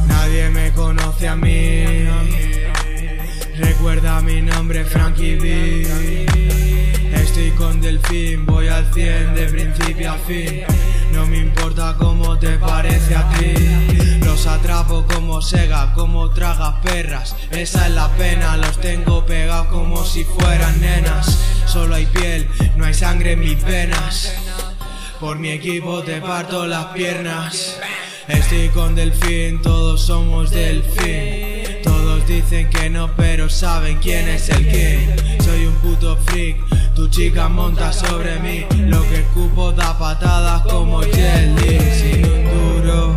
Nadie me conoce a mí, recuerda mi nombre, Frankie B. Estoy con Delfín, voy al 100 de principio a fin. No me importa cómo te parece a ti. Los atrapo como Sega, como tragas perras. Esa es la pena, los tengo pegados como si fueran nenas. Solo hay piel, no hay sangre en mis venas. Por mi equipo te parto las piernas. Estoy con Delfín, todos somos Delfín. Todos dicen que no, pero saben quién es el king. Soy un puto freak, tu chica monta sobre mí. Lo que escupo da patadas como jelly. Sin un duro,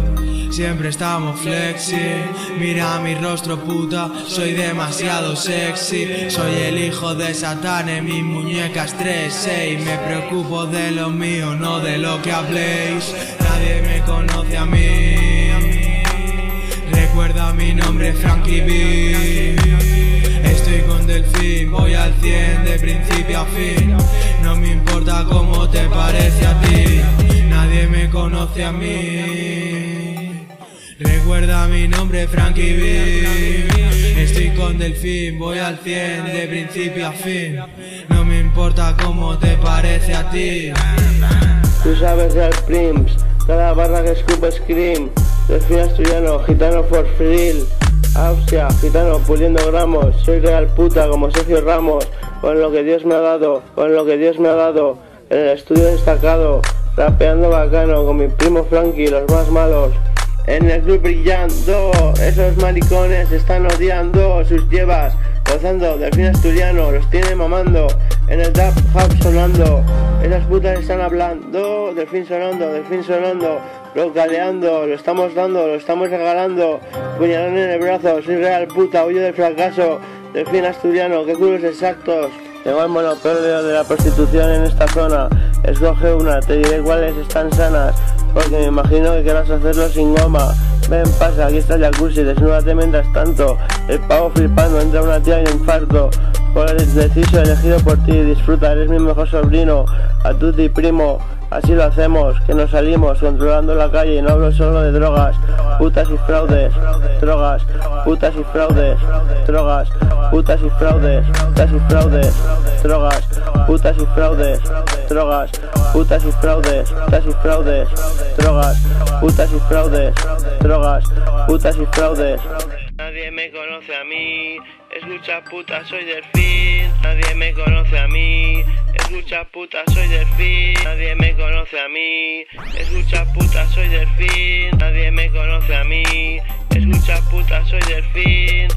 siempre estamos flexi. Mira mi rostro puta, soy demasiado sexy. Soy el hijo de Satán en mis muñecas 3-6. Me preocupo de lo mío, no de lo que habléis. Nadie me conoce a mí, recuerda mi nombre, Frankie B. Estoy con Delfín, voy al 100 de principio a fin. No me importa cómo te parece a ti. Nadie me conoce a mí, recuerda mi nombre, Frankie B. Estoy con Delfín, voy al 100 de principio a fin. No me importa cómo te parece a ti. Tú sabes Real Prims, cada barra que escupe scream. Delfín asturiano, gitano for real. Austria, gitano puliendo gramos. Soy real puta como Sergio Ramos. Con lo que Dios me ha dado, con lo que Dios me ha dado. En el estudio destacado, rapeando bacano con mi primo Frankie, los más malos. En el club brillando, esos maricones están odiando sus llevas. Gozando, Delfín asturiano, los tiene mamando. En el Dub Hub sonando, esas putas están hablando. Delfín sonando, localeando, lo estamos dando, lo estamos regalando. Puñalón en el brazo, soy real puta, huyo del fracaso. Delfín asturiano, qué culos exactos. Tengo el monopolio de la prostitución en esta zona. Escoge una, te diré cuáles están sanas. Porque me imagino que querrás hacerlo sin goma. Ven, pasa, aquí está el jacuzzi, desnúdate mientras tanto. El pavo flipando, entra una tía y un infarto. Por el deciso elegido por ti, disfruta, eres mi mejor sobrino. A tutti primo, así lo hacemos, que nos salimos controlando la calle y no hablo solo de drogas, putas y fraudes, drogas, putas y fraudes, drogas, putas y fraudes, putas y fraudes, drogas, putas y fraudes, drogas, putas y fraudes, putas y fraudes, drogas, putas y fraudes, drogas, putas y fraudes. Nadie me conoce a mí, escucha puta, soy Delfín. Nadie me conoce a mí, escucha puta, soy Delfín. Nadie me conoce a mí, escucha puta, soy Delfín. Nadie me conoce a mí, escucha puta, soy Delfín.